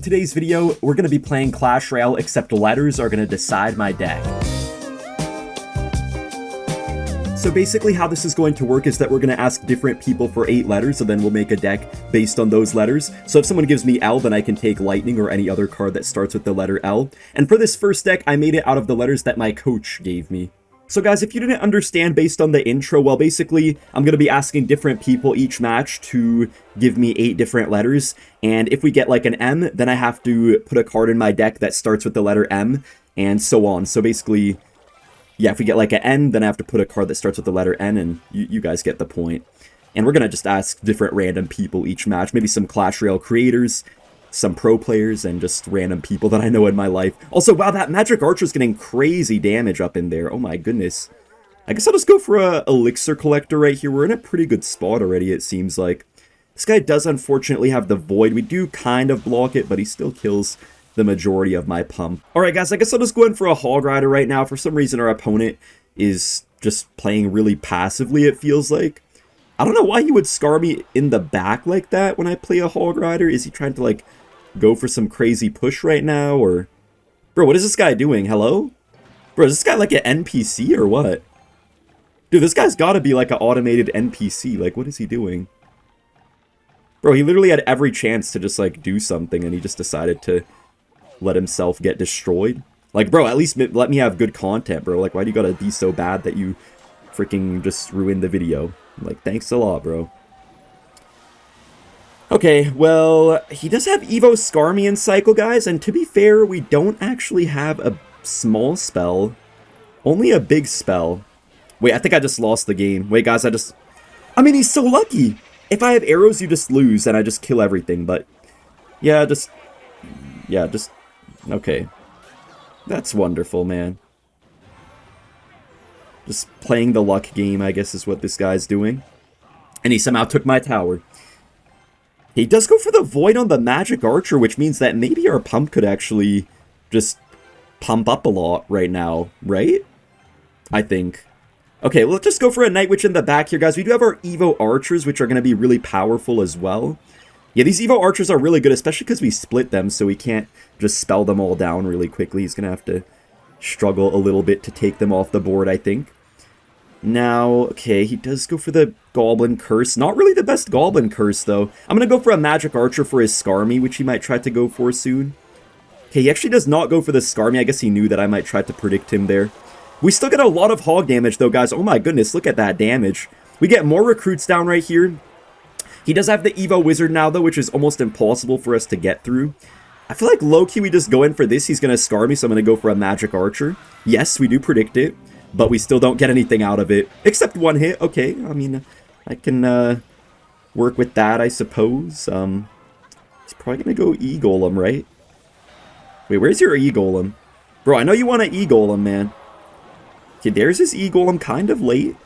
today's video, we're going to be playing Clash Royale, except letters are going to decide my deck. So basically how this is going to work is that we're going to ask different people for 8 letters, and then we'll make a deck based on those letters. So if someone gives me L, then I can take Lightning or any other card that starts with the letter L. And for this first deck, I made it out of the letters that my coach gave me. So guys, if you didn't understand based on the intro, well, basically, I'm going to be asking different people each match to give me 8 different letters, and if we get like an M, then I have to put a card in my deck that starts with the letter M, and so on. So basically, yeah, if we get like an N, then I have to put a card that starts with the letter N, and you guys get the point. And we're going to just ask different random people each match, maybe some Clash Royale creators, some pro players, and just random people that I know in my life. Also, wow, that Magic Archer's getting crazy damage up in there. Oh my goodness. I guess I'll just go for a elixir collector right here. We're in a pretty good spot already, it seems like. This guy does unfortunately have the Void. We do kind of block it, but he still kills the majority of my pump. Alright guys, I guess I'll just go in for a Hog Rider right now. For some reason our opponent is just playing really passively, it feels like. I don't know why he would scar me in the back like that when I play a Hog Rider. Is he trying to like go for some crazy push right now, or... Bro, what is this guy doing? Hello? Bro, is this guy like an NPC or what? Dude, this guy's gotta be like an automated NPC. Like, what is he doing? Bro, he literally had every chance to just like do something, and he just decided to let himself get destroyed. Like, bro, at least let me have good content, bro. Like, why do you gotta be so bad that you freaking just ruined the video? Like, thanks a lot, bro. Okay, well, he does have Evo Skarmy in Cycle, guys, and to be fair, we don't actually have a small spell. Only a big spell. Wait, I think I just lost the game. Wait, guys, I mean, he's so lucky! If I have arrows, you just lose, and I just kill everything, but... Yeah, just... Okay. That's wonderful, man. Just playing the luck game, I guess, is what this guy's doing. And he somehow took my tower. He does go for the Void on the Magic Archer, which means that maybe our pump could actually just pump up a lot right now, right? I think. Okay, let's just go for a Night Witch in the back here, guys. We do have our Evo Archers, which are going to be really powerful as well. Yeah, these Evo Archers are really good, especially because we split them, so we can't just spell them all down really quickly. He's going to have to struggle a little bit to take them off the board, I think. Now, okay, he does go for the Goblin Curse. Not really the best Goblin Curse, though. I'm going to go for a Magic Archer for his Skarmy, which he might try to go for soon. Okay, he actually does not go for the Skarmy. I guess he knew that I might try to predict him there. We still get a lot of hog damage, though, guys. Oh my goodness, look at that damage. We get more recruits down right here. He does have the Evo Wizard now, though, which is almost impossible for us to get through. I feel like low-key we just go in for this. He's going to scar me, so I'm going to go for a Magic Archer. Yes, we do predict it, but we still don't get anything out of it. Except one hit. Okay, I mean, I can work with that, I suppose. He's probably going to go E-Golem, right? Wait, where's your E-Golem? Bro, I know you want an E-Golem, man. Okay, there's his E-Golem kind of late.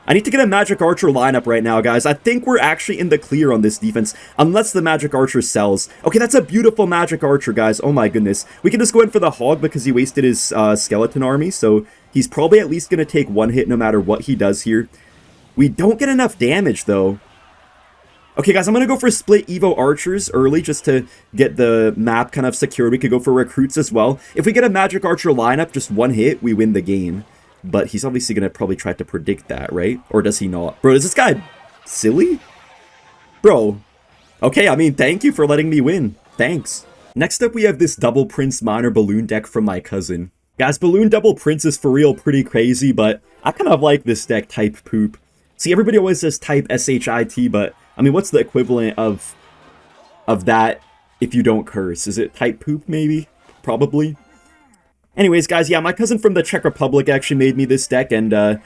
I need to get a Magic Archer lineup right now, guys. I think we're actually in the clear on this defense, unless the Magic Archer sells. Okay, that's a beautiful Magic Archer, guys. Oh my goodness. We can just go in for the Hog because he wasted his skeleton army, so he's probably at least going to take one hit no matter what he does here. We don't get enough damage, though. Okay, guys, I'm going to go for split Evo Archers early just to get the map kind of secured. We could go for recruits as well. If we get a Magic Archer lineup, just one hit, we win the game. But he's obviously going to probably try to predict that, right? Or does he not? Bro, is this guy silly? Bro. Okay, I mean, thank you for letting me win. Thanks. Next up, we have this Double Prince Minor Balloon deck from my cousin. Guys, Balloon Double Prince is for real pretty crazy, but I kind of like this deck type poop. See, everybody always says type SHIT, but, I mean, what's the equivalent of that if you don't curse? Is it type poop, maybe? Probably. Anyways, guys, yeah, my cousin from the Czech Republic actually made me this deck, and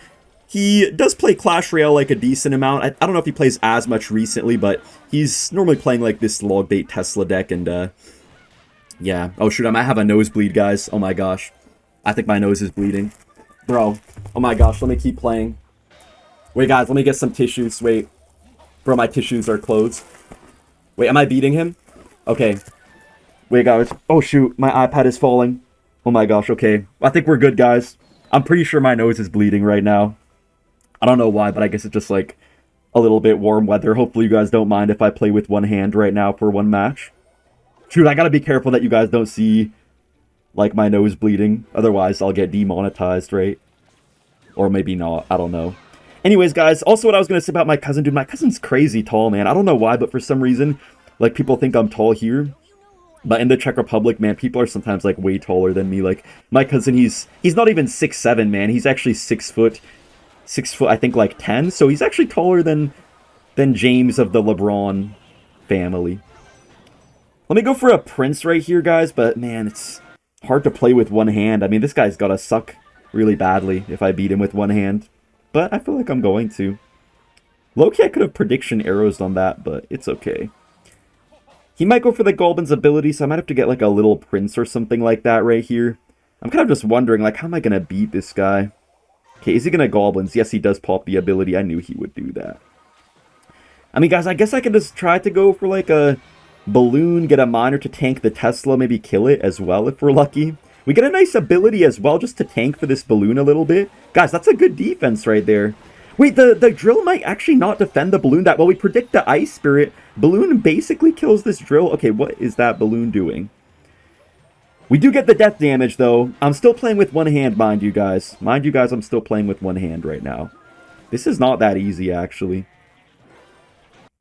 he does play Clash Royale like a decent amount. I don't know if he plays as much recently, but he's normally playing like this Logbait Tesla deck, and yeah. Oh shoot, I might have a nosebleed, guys. Oh my gosh. I think my nose is bleeding. Bro, oh my gosh, let me keep playing. Wait, guys, let me get some tissues. Wait. Bro, my tissues are closed. Wait, am I beating him? Okay. Wait, guys. Oh shoot, my iPad is falling. Oh my gosh, okay. I think we're good, guys. I'm pretty sure my nose is bleeding right now. I don't know why, but I guess it's just like a little bit warm weather. Hopefully you guys don't mind if I play with one hand right now for one match. Dude, I gotta be careful that you guys don't see, like, my nose bleeding. Otherwise, I'll get demonetized, right? Or maybe not. I don't know. Anyways, guys, also what I was gonna say about my cousin. Dude, my cousin's crazy tall, man. I don't know why, but for some reason, like, people think I'm tall here. But in the Czech Republic, man, people are sometimes, like, way taller than me. Like, my cousin, he's not even 6'7", man. He's actually 6 foot, I think, like, 10. So he's actually taller than James of the LeBron family. Let me go for a prince right here, guys. But, man, it's hard to play with one hand. I mean, this guy's gotta suck really badly if I beat him with one hand. But I feel like I'm going to. Low-key, I could have prediction arrows on that, but it's okay. He might go for the Goblin's ability, so I might have to get, like, a little prince or something like that right here. I'm kind of just wondering, like, how am I going to beat this guy? Okay, is he going to Goblins? Yes, he does pop the ability. I knew he would do that. I mean, guys, I guess I can just try to go for, like, a balloon, get a miner to tank the Tesla, maybe kill it as well if we're lucky. We get a nice ability as well just to tank for this balloon a little bit. Guys, that's a good defense right there. Wait, the drill might actually not defend the balloon that well. We predict the ice spirit. Balloon basically kills this drill. Okay, what is that balloon doing? We do get the death damage, though. I'm still playing with one hand, mind you guys. Mind you guys, I'm still playing with one hand right now. This is not that easy, actually.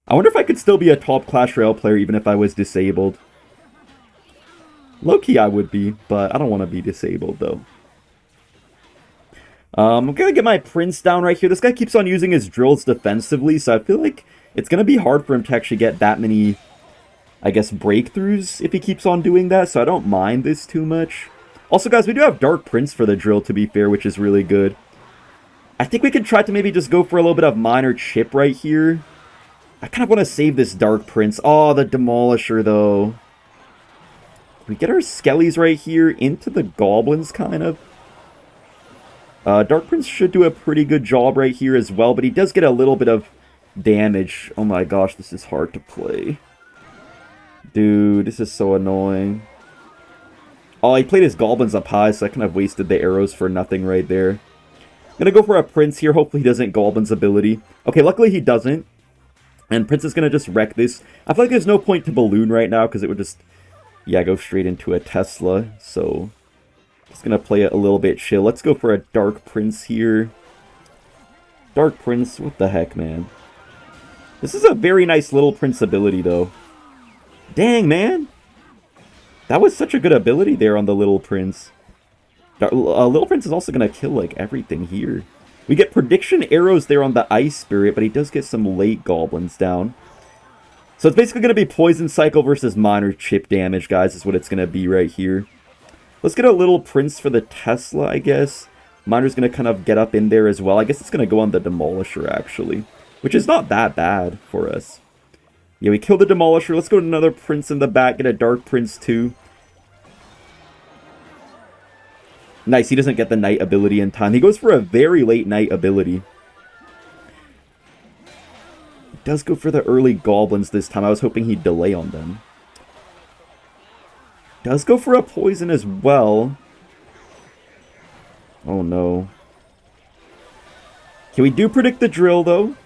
I wonder if I could still be a top Clash Royale player even if I was disabled. Low-key I would be, but I don't want to be disabled, though. I'm going to get my prince down right here. This guy keeps on using his drills defensively, so I feel like it's going to be hard for him to actually get that many, I guess, breakthroughs if he keeps on doing that, so I don't mind this too much. Also, guys, we do have Dark Prince for the drill, to be fair, which is really good. I think we could try to maybe just go for a little bit of minor chip right here. I kind of want to save this Dark Prince. Oh, the Demolisher, though. We get our Skellies right here into the Goblins, kind of. Dark Prince should do a pretty good job right here as well, but he does get a little bit of damage. Oh my gosh, this is hard to play. Dude, this is so annoying. Oh, he played his Goblins up high, so I kind of wasted the arrows for nothing right there. I'm gonna go for a Prince here. Hopefully he doesn't Goblins ability. Okay, luckily he doesn't. And Prince is gonna just wreck this. I feel like there's no point to Balloon right now, because it would just, yeah, go straight into a Tesla, so just gonna play it a little bit chill. Let's go for a Dark Prince here. Dark Prince, what the heck, man? This is a very nice little Prince ability, though. Dang, man! That was such a good ability there on the Little Prince. Little Prince is also gonna kill, like, everything here. We get prediction arrows there on the Ice Spirit, but he does get some late Goblins down. So it's basically gonna be Poison Cycle versus minor chip damage, guys, is what it's gonna be right here. Let's get a Little Prince for the Tesla, I guess. Miner's going to kind of get up in there as well. I guess it's going to go on the Demolisher, actually. Which is not that bad for us. Yeah, we killed the Demolisher. Let's go to another Prince in the back. Get a Dark Prince, too. Nice, he doesn't get the Knight ability in time. He goes for a very late Knight ability. He does go for the early Goblins this time. I was hoping he'd delay on them. Does go for a poison as well. Oh no. Okay, we do predict the drill though.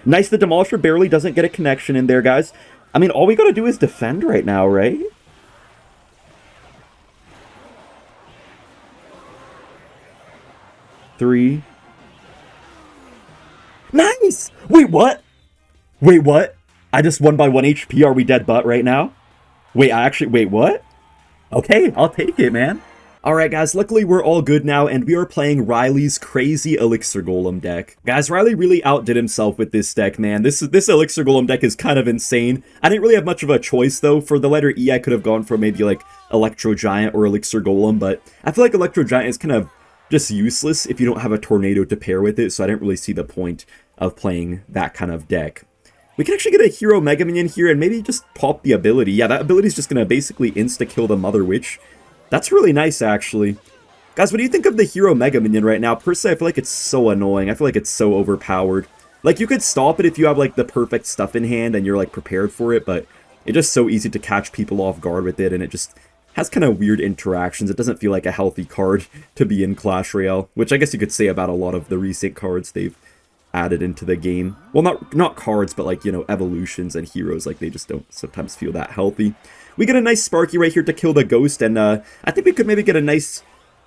Nice, the Demolisher barely doesn't get a connection in there, guys. I mean, all we gotta do is defend right now, right? Three. Nice! Wait, what? Wait, what? I just won by 1 HP. Are we dead butt right now? Wait, wait, what? Okay, I'll take it, man. Alright guys, luckily we're all good now, and we are playing Riley's crazy Elixir Golem deck. Guys, Riley really outdid himself with this deck, man. This Elixir Golem deck is kind of insane. I didn't really have much of a choice, though. For the letter E, I could have gone for maybe, like, Electro Giant or Elixir Golem, but I feel like Electro Giant is kind of just useless if you don't have a Tornado to pair with it, so I didn't really see the point of playing that kind of deck. We can actually get a Hero Mega Minion here and maybe just pop the ability. Yeah, that ability is just going to basically insta-kill the Mother Witch. That's really nice, actually. Guys, what do you think of the Hero Mega Minion right now? Personally, I feel like it's so annoying. I feel like it's so overpowered. Like, you could stop it if you have, like, the perfect stuff in hand and you're, like, prepared for it, but it's just so easy to catch people off guard with it, and it just has kind of weird interactions. It doesn't feel like a healthy card to be in Clash Royale, which I guess you could say about a lot of the recent cards they've added into the game. Well, not cards, but like, you know, evolutions and heroes. Like, they just don't sometimes feel that healthy. We get a nice Sparky right here to kill the Ghost, and I think we could maybe get a nice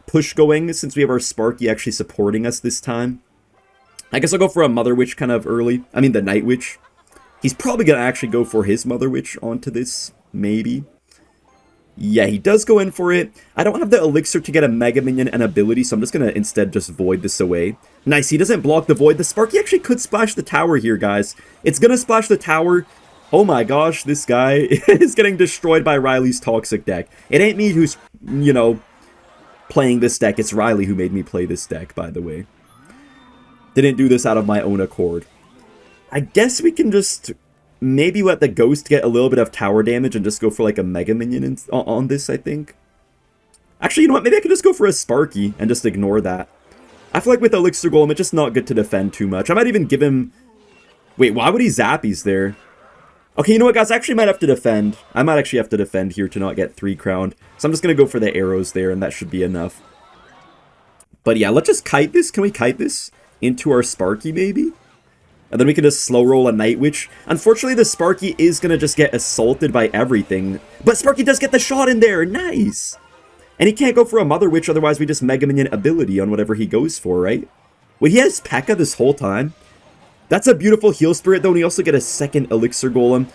push going since we have our Sparky actually supporting us this time. I guess I'll go for a Mother Witch kind of early. I mean, the Night Witch. He's probably going to actually go for his Mother Witch onto this, maybe. Yeah, he does go in for it. I don't have the elixir to get a Mega Minion and ability, so I'm just going to instead just void this away. Nice, he doesn't block the void. The Sparky actually could splash the tower here, guys. It's going to splash the tower. Oh my gosh, this guy is getting destroyed by Riley's toxic deck. It ain't me who's, you know, playing this deck. It's Riley who made me play this deck, by the way. Didn't do this out of my own accord. I guess we can just maybe let the Ghost get a little bit of tower damage and just go for like a Mega Minion on this, I think. Actually, you know what? Maybe I could just go for a Sparky and just ignore that. I feel like with Elixir Golem, it's just not good to defend too much. I might even give him... Wait, why would he Zappies there? Okay, you know what, guys? I actually might have to defend. I might actually have to defend here to not get 3 crowned. So I'm just going to go for the arrows there, and that should be enough. But yeah, let's just kite this. Can we kite this into our Sparky, maybe? And then we can just slow roll a Night Witch. Unfortunately, the Sparky is going to just get assaulted by everything. But Sparky does get the shot in there. Nice. And he can't go for a Mother Witch, otherwise we just Mega Minion ability on whatever he goes for, right? Wait, he has Pekka this whole time? That's a beautiful heal spirit, though, and we also get a second Elixir Golem.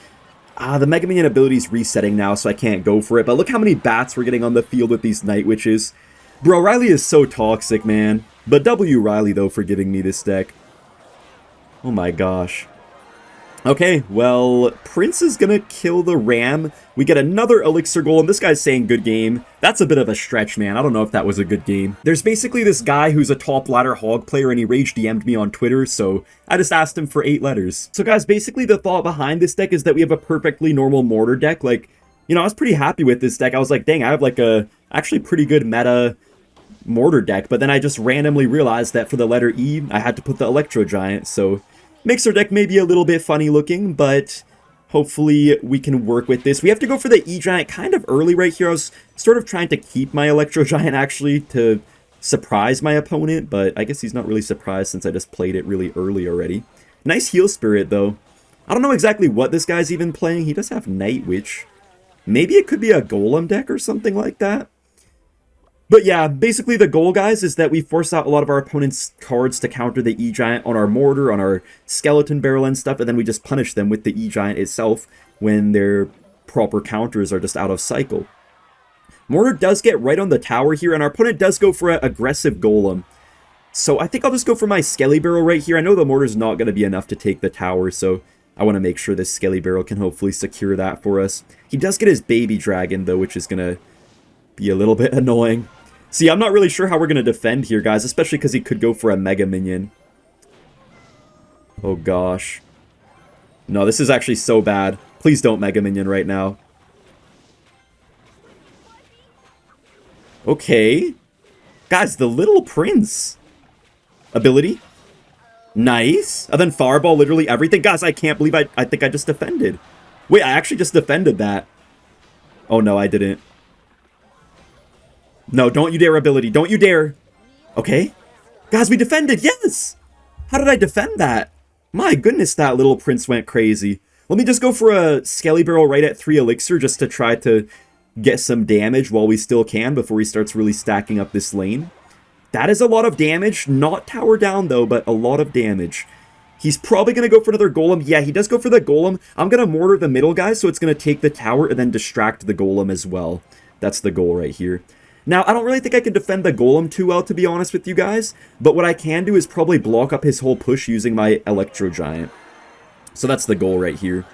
The Mega Minion ability is resetting now, so I can't go for it. But look how many bats we're getting on the field with these Night Witches. Bro, Riley is so toxic, man. But W Riley, though, for giving me this deck. Oh my gosh. Okay, well, Prince is gonna kill the Ram. We get another Elixir Golem. This guy's saying good game. That's a bit of a stretch, man. I don't know if that was a good game. There's basically this guy who's a top ladder Hog player, and he rage DM'd me on Twitter, so I just asked him for 8 letters. So guys, basically the thought behind this deck is that we have a perfectly normal Mortar deck. Like, you know, I was pretty happy with this deck. I was like, dang, I have like a actually pretty good meta Mortar deck, but then I just randomly realized that for the letter E, I had to put the Electro Giant, so... Makes our deck maybe a little bit funny looking, but hopefully we can work with this. We have to go for the E-Giant kind of early right here. I was sort of trying to keep my Electro Giant actually to surprise my opponent, but I guess he's not really surprised since I just played it really early already. Nice heal spirit though. I don't know exactly what this guy's even playing. He does have Night Witch. Maybe it could be a Golem deck or something like that. But yeah, basically the goal, guys, is that we force out a lot of our opponent's cards to counter the E-Giant on our Mortar, on our Skeleton Barrel and stuff, and then we just punish them with the E-Giant itself when their proper counters are just out of cycle. Mortar does get right on the tower here, and our opponent does go for an aggressive Golem. So I think I'll just go for my Skelly Barrel right here. I know the Mortar's not going to be enough to take the tower, so I want to make sure this Skelly Barrel can hopefully secure that for us. He does get his Baby Dragon, though, which is going to be a little bit annoying. See, I'm not really sure how we're going to defend here, guys, especially because he could go for a Mega Minion. Oh, gosh. No, this is actually so bad. Please don't Mega Minion right now. Okay. Guys, the Little Prince. Ability. Nice. And then Fireball literally everything. Guys, I can't believe I think I just defended. Wait, I actually just defended that. Oh, no, I didn't. No, don't you dare ability. Don't you dare. Okay. Guys, we defended. Yes. How did I defend that? My goodness, that Little Prince went crazy. Let me just go for a Skelly Barrel right at 3 elixir just to try to get some damage while we still can before he starts really stacking up this lane. That is a lot of damage. Not tower down, though, but a lot of damage. He's probably going to go for another Golem. Yeah, he does go for the Golem. I'm going to Mortar the middle guy, so it's going to take the tower and then distract the Golem as well. That's the goal right here. Now, I don't really think I can defend the Golem too well, to be honest with you guys, but what I can do is probably block up his whole push using my Electro Giant. So that's the goal right here.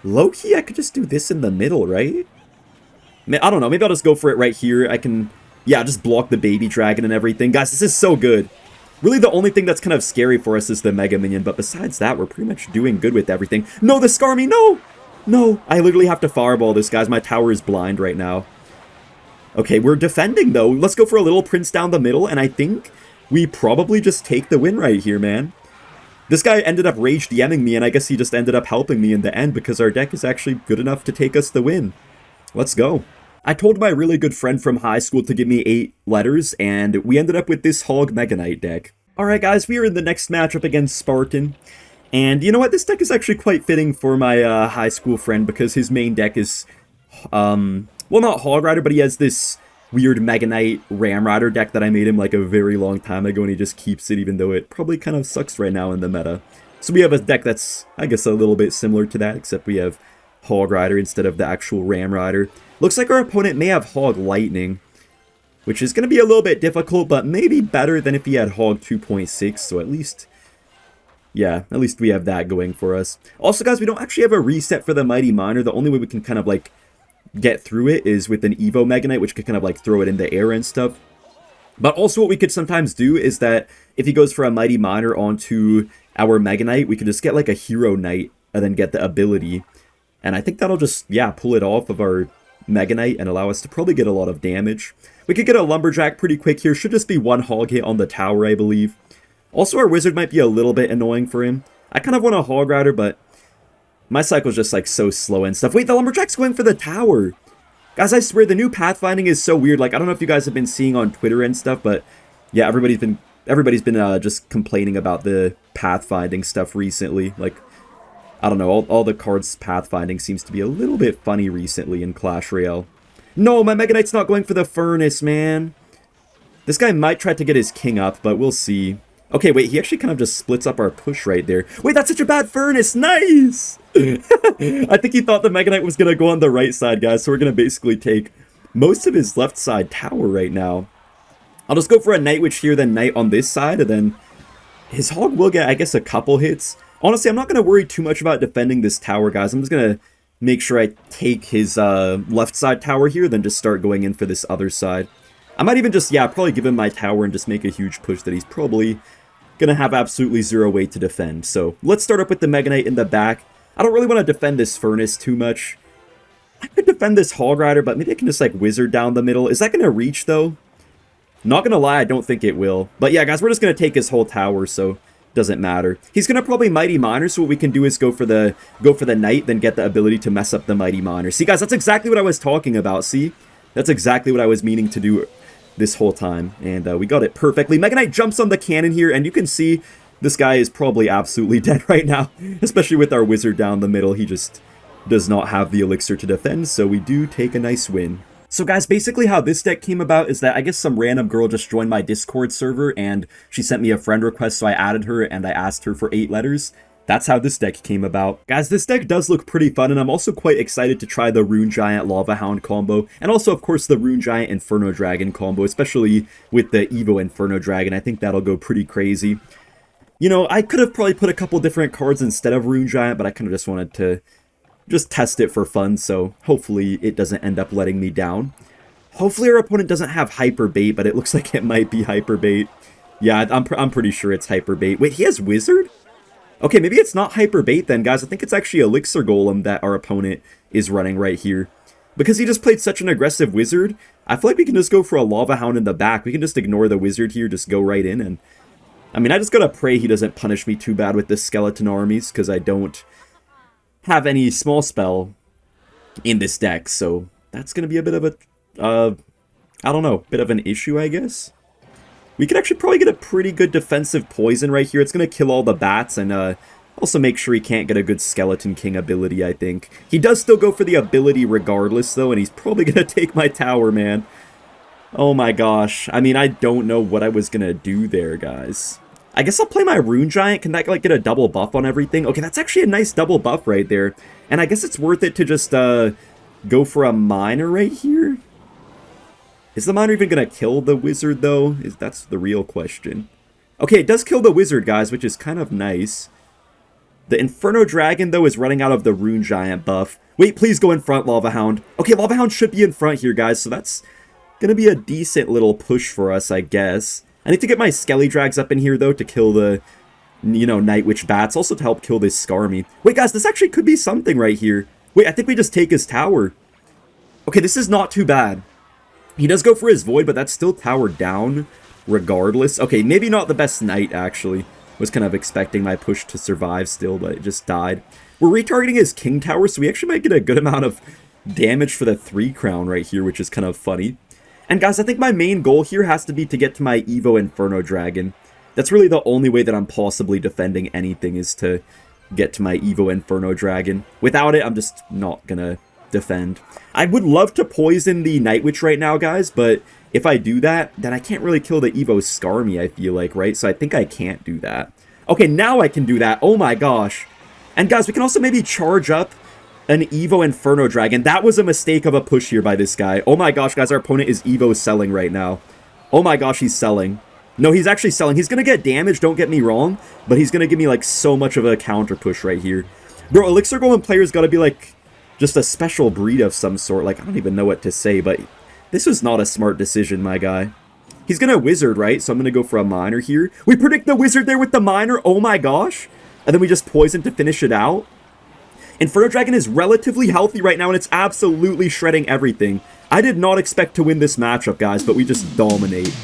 Low-key, I could just do this in the middle, right? I don't know, maybe I'll just go for it right here. I can, yeah, just block the Baby Dragon and everything. Guys, this is so good. Really, the only thing that's kind of scary for us is the Mega Minion, but besides that, we're pretty much doing good with everything. No, the Skarmy, no! No, I literally have to Fireball this, guys. My tower is blind right now. Okay, we're defending, though. Let's go for a Little Prince down the middle, and I think we probably just take the win right here, man. This guy ended up rage DMing me, and I guess he just ended up helping me in the end because our deck is actually good enough to take us the win. Let's go. I told my really good friend from high school to give me 8 letters, and we ended up with this Hog Mega Knight deck. Alright guys, we are in the next matchup against Spartan. And you know what, this deck is actually quite fitting for my high school friend because his main deck is, well not Hog Rider, but he has this weird Mega Knight Ram Rider deck that I made him like a very long time ago and he just keeps it even though it probably kind of sucks right now in the meta. So we have a deck that's, I guess, a little bit similar to that, except we have Hog Rider instead of the actual Ram Rider. Looks like our opponent may have Hog Lightning, which is going to be a little bit difficult, but maybe better than if he had Hog 2.6, so at least, yeah, at least we have that going for us. Also, guys, we don't actually have a reset for the Mighty Miner. The only way we can kind of, like, get through it is with an Evo Mega Knight, which could kind of, like, throw it in the air and stuff. But also what we could sometimes do is that if he goes for a Mighty Miner onto our Mega Knight, we could just get, like, a Hero Knight and then get the ability. And I think that'll just, yeah, pull it off of our Mega Knight and allow us to probably get a lot of damage. We could get a Lumberjack pretty quick here. Should just be one Hog hit on the tower, I believe. Also, our Wizard might be a little bit annoying for him. I kind of want a Hog Rider, but my cycle's just, like, so slow and stuff. Wait, the Lumberjack's going for the tower! Guys, I swear, the new pathfinding is so weird. Like, I don't know if you guys have been seeing on Twitter and stuff, but yeah, everybody's been just complaining about the pathfinding stuff recently. Like, I don't know, all the cards pathfinding seems to be a little bit funny recently in Clash Royale. No, my Mega Knight's not going for the Furnace, man. This guy might try to get his King up, but we'll see. Okay, wait, he actually kind of just splits up our push right there. Wait, that's such a bad Furnace! Nice! I think he thought the Mega Knight was going to go on the right side, guys, so we're going to basically take most of his left side tower right now. I'll just go for a Night Witch here, then Knight on this side, and then his Hog will get, I guess, a couple hits. Honestly, I'm not going to worry too much about defending this tower, guys. I'm just going to make sure I take his left side tower here, then just start going in for this other side. I might even just, yeah, probably give him my tower and just make a huge push that he's probably going to have absolutely zero way to defend. So let's start up with the Mega Knight in the back. I don't really want to defend this Furnace too much. I could defend this Hog Rider, but maybe I can just, like, Wizard down the middle. Is that going to reach, though? Not going to lie, I don't think it will. But yeah, guys, we're just going to take his whole tower, so doesn't matter. He's going to probably Mighty Miner, so what we can do is go for the Knight, then get the ability to mess up the Mighty Miner. See, guys, that's exactly what I was talking about, see? That's exactly what I was meaning to do this whole time, and we got it perfectly. Mega Knight jumps on the cannon here, and you can see this guy is probably absolutely dead right now, especially with our Wizard down the middle. He just does not have the elixir to defend, so we do take a nice win. So guys, basically how this deck came about is that I guess some random girl just joined my Discord server and she sent me a friend request, so I added her and I asked her for 8 letters. That's how this deck came about. Guys, this deck does look pretty fun, and I'm also quite excited to try the Rune Giant Lava Hound combo, and also, of course, the Rune Giant Inferno Dragon combo, especially with the Evo Inferno Dragon. I think that'll go pretty crazy. You know, I could have probably put a couple different cards instead of Rune Giant, but I kind of just wanted to just test it for fun, so hopefully it doesn't end up letting me down. Hopefully our opponent doesn't have Hyper Bait, but it looks like it might be Hyper Bait. Yeah, I'm pretty sure it's Hyper Bait. Wait, he has Wizard? Okay, maybe it's not Hyper Bait then, guys. I think it's actually Elixir Golem that our opponent is running right here. Because he just played such an aggressive Wizard, I feel like we can just go for a Lava Hound in the back. We can just ignore the Wizard here, just go right in, and I mean, I just gotta pray he doesn't punish me too bad with the skeleton armies, because I don't have any small spell in this deck, so that's gonna be a bit of a, I don't know, bit of an issue, I guess. We could actually probably get a pretty good defensive poison right here. It's gonna kill all the bats, and also make sure he can't get a good Skeleton King ability, I think. He does still go for the ability regardless, though, and he's probably gonna take my tower, man. Oh my gosh. I mean, I don't know what I was gonna do there, guys. I guess I'll play my Rune Giant. Can that, like, get a double buff on everything? Okay, that's actually a nice double buff right there. And I guess it's worth it to just, go for a Miner right here? Is the Miner even gonna kill the Wizard, though? That's the real question. Okay, it does kill the Wizard, guys, which is kind of nice. The Inferno Dragon, though, is running out of the Rune Giant buff. Wait, please go in front, Lava Hound. Okay, Lava Hound should be in front here, guys, so that's gonna be a decent little push for us, I guess. I need to get my Skelly Drags up in here, though, to kill the, you know, Night Witch Bats. Also to help kill this Skarmy. Wait, guys, this actually could be something right here. Wait, I think we just take his tower. Okay, this is not too bad. He does go for his Void, but that's still tower down regardless. Okay, maybe not the best Knight, actually. Was kind of expecting my push to survive still, but it just died. We're retargeting his King Tower, so we actually might get a good amount of damage for the 3 crown right here, which is kind of funny. And guys, I think my main goal here has to be to get to my Evo Inferno Dragon. That's really the only way that I'm possibly defending anything, is to get to my Evo Inferno Dragon. Without it, I'm just not gonna defend. I would love to poison the Night Witch right now, guys, but if I do that, then I can't really kill the Evo Skarmy, I feel like, right? So I think I can't do that. Okay, now I can do that. Oh my gosh. And guys, we can also maybe charge up an Evo Inferno Dragon. That was a mistake of a push here by this guy. Oh my gosh, guys, our opponent is Evo selling right now. Oh my gosh, he's selling. No, he's actually selling. He's going to get damage, don't get me wrong, but he's going to give me, like, so much of a counter push right here. Bro, Elixir Golem player's got to be, like, just a special breed of some sort. Like, I don't even know what to say, but this was not a smart decision, my guy. He's going to Wizard, right? So I'm going to go for a Miner here. We predict the Wizard there with the Miner. Oh my gosh. And then we just Poison to finish it out. Inferno Dragon is relatively healthy right now, and it's absolutely shredding everything. I did not expect to win this matchup, guys, but we just dominate.